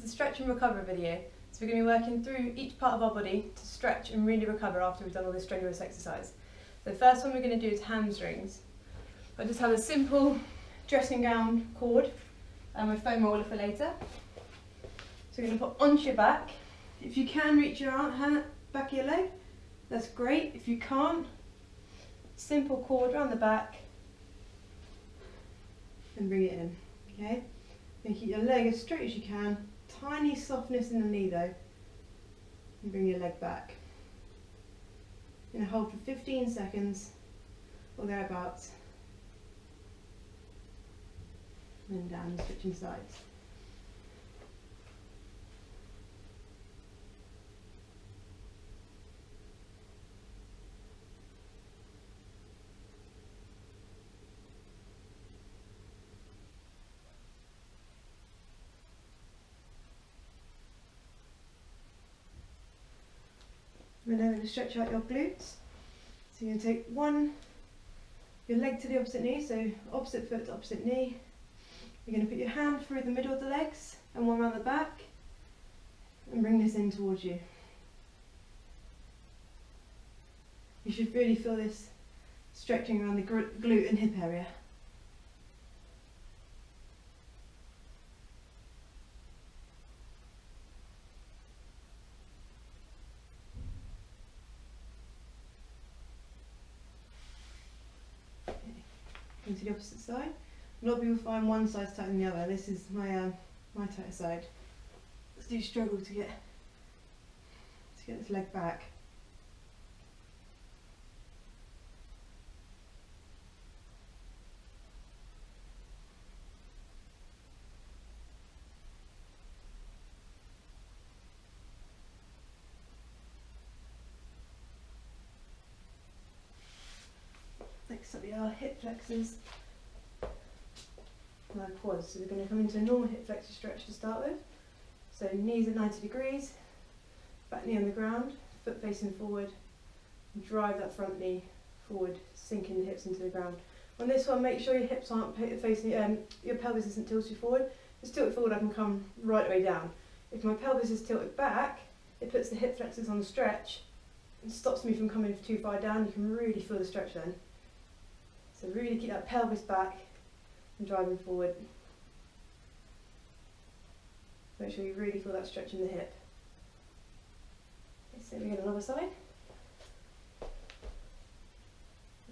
the stretch and recover video. So we're going to be working through each part of our body to stretch and really recover after we've done all this strenuous exercise. So the first one we're going to do is hamstrings. I just have a simple dressing gown cord and my foam roller for later. So you're going to put onto your back. If you can reach your back of your leg, that's great. If you can't, simple cord around the back and bring it in. Okay? And keep your leg as straight as you can. Tiny softness in the knee though. And bring your leg back. You're going to hold for 15 seconds or thereabouts. And then down, switching sides. We're now going to stretch out your glutes. So you're going to take your leg to the opposite knee, so opposite foot to opposite knee. You're going to put your hand through the middle of the legs and one around the back and bring this in towards you. You should really feel this stretching around the glute and hip area. To the opposite side. A lot of people find one side tighter than the other. This is my tighter side. I do struggle to get this leg back. Next up we are hip flexors and our quads. So we're going to come into a normal hip flexor stretch to start with. So knees at 90 degrees, back knee on the ground, foot facing forward, and drive that front knee forward, sinking the hips into the ground. On this one, make sure your hips aren't facing, your pelvis isn't tilted forward. Just tilt it forward, I can come right way down. If my pelvis is tilted back, it puts the hip flexors on the stretch and stops me from coming too far down. You can really feel the stretch then. So really keep that pelvis back and driving forward. Make sure you really feel that stretch in the hip. Okay, same again on the other side.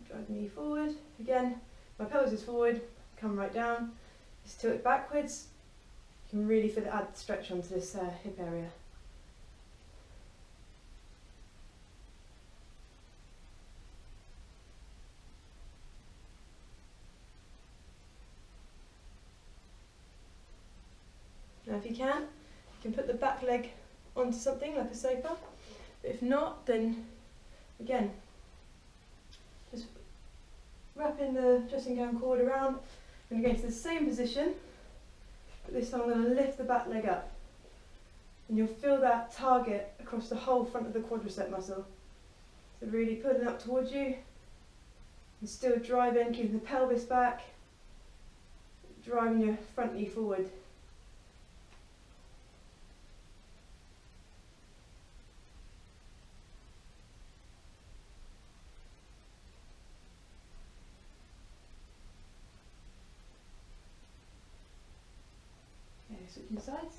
Drive the knee forward. Again, my pelvis is forward, come right down. Just tilt it backwards. You can really feel it add stretch onto this hip area. Now if you can put the back leg onto something like a sofa, but if not, then again, just wrapping the dressing gown cord around. I'm going to go into the same position, but this time I'm going to lift the back leg up. And you'll feel that target across the whole front of the quadricep muscle. So really pulling up towards you, and still driving, keeping the pelvis back, driving your front knee forward. Switching sides.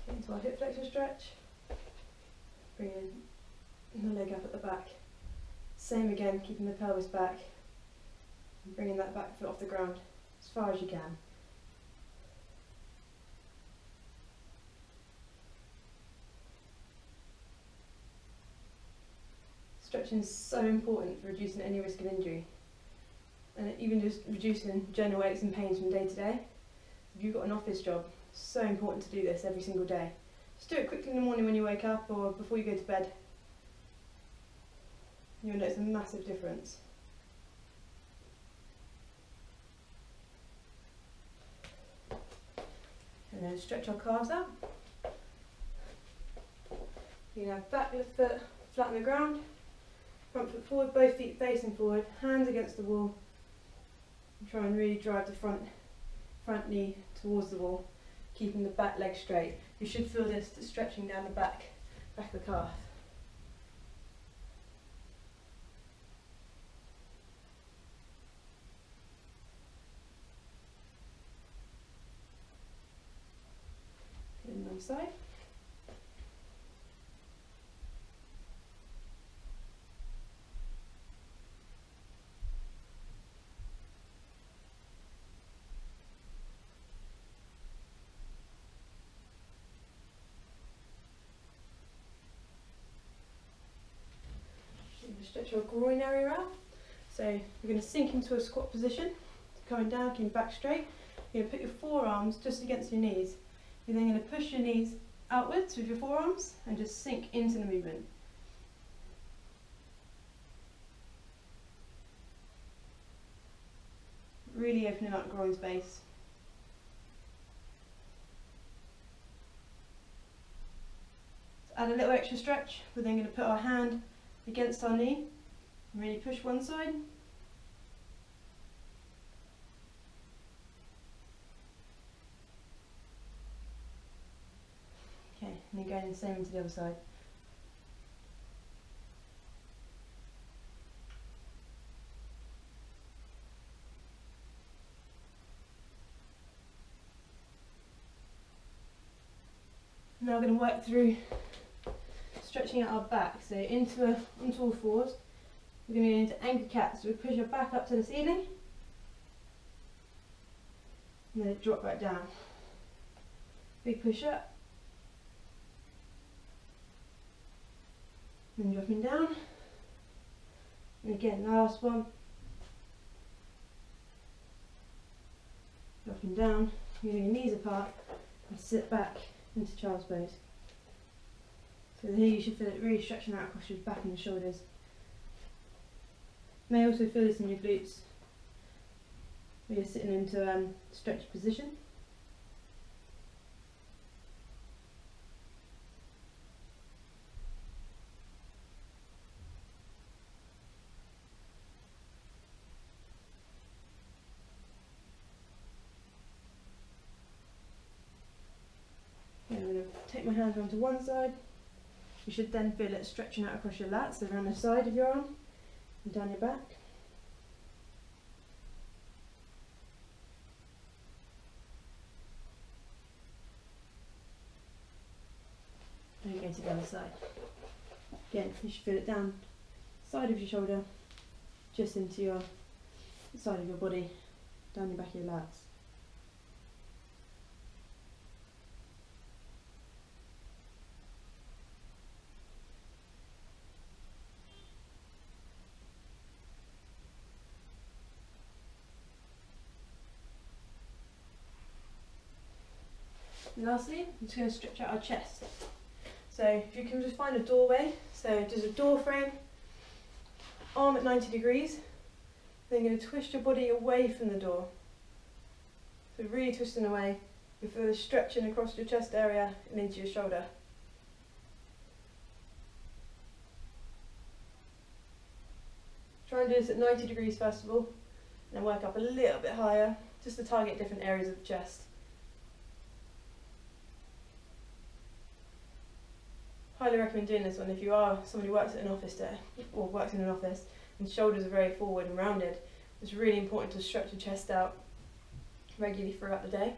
Into our hip flexor stretch. Bringing the leg up at the back. Same again, keeping the pelvis back. And bringing that back foot off the ground as far as you can. Stretching is so important for reducing any risk of injury, and even just reducing general aches and pains from day to day. If you've got an office job, it's so important to do this every single day. Just do it quickly in the morning when you wake up or before you go to bed. You'll notice a massive difference. And then stretch our calves out. You can have back foot flat on the ground. Front foot forward, both feet facing forward, hands against the wall. And try and really drive the front knee towards the wall, keeping the back leg straight. You should feel this stretching down the back of the calf. Another side. Stretch your groin area out. So you're going to sink into a squat position, coming down, keeping back straight. You're going to put your forearms just against your knees. You're then going to push your knees outwards with your forearms and just sink into the movement. Really opening up the groin space. To add a little extra stretch, we're then going to put our hand against our knee and really push one side. Okay, and then going the same into the other side. Now we're going to work through stretching out our back, so onto all fours. We're going to go into anchor cat, so we push our back up to the ceiling and then drop back down. Big push up, then dropping down, and again last one, dropping down, moving your knees apart and sit back into child's pose. So here you should feel it really stretching out across your back and your shoulders. You may also feel this in your glutes, where you're sitting into stretched position. Okay, I'm going to take my hands onto one side. You should then feel it stretching out across your lats, so around the side of your arm and down your back. And go to the other side. Again, you should feel it down side of your shoulder, just into your side of your body, down your back of your lats. And lastly, I'm just going to stretch out our chest. So if you can just find a doorway, so just a door frame, arm at 90 degrees, then you're going to twist your body away from the door. So really twisting away, you feel the stretching across your chest area and into your shoulder. Try and do this at 90 degrees first of all, and then work up a little bit higher, just to target different areas of the chest. Highly recommend doing this one if you are somebody who works at an office day, or works in an office and shoulders are very forward and rounded. It's really important to stretch your chest out regularly throughout the day.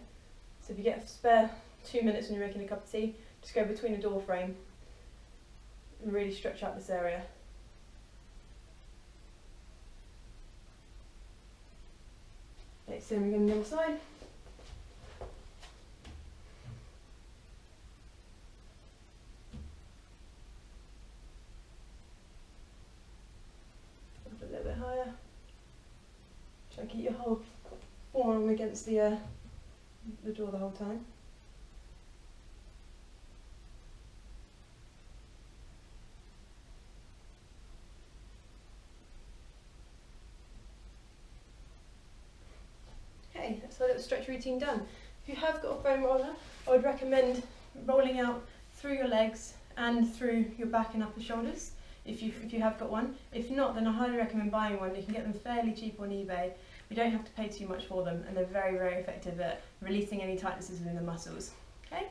So if you get a spare 2 minutes when you're making a cup of tea, just go between the door frame and really stretch out this area. Okay, so we're going to the other side. A little bit higher. Try and keep your whole forearm against the door the whole time. Okay, that's our little stretch routine done. If you have got a foam roller, I would recommend rolling out through your legs and through your back and upper shoulders. if you have got one. If not, then I highly recommend buying one. You can get them fairly cheap on eBay. You don't have to pay too much for them, and they're very, very effective at releasing any tightnesses within the muscles. Okay?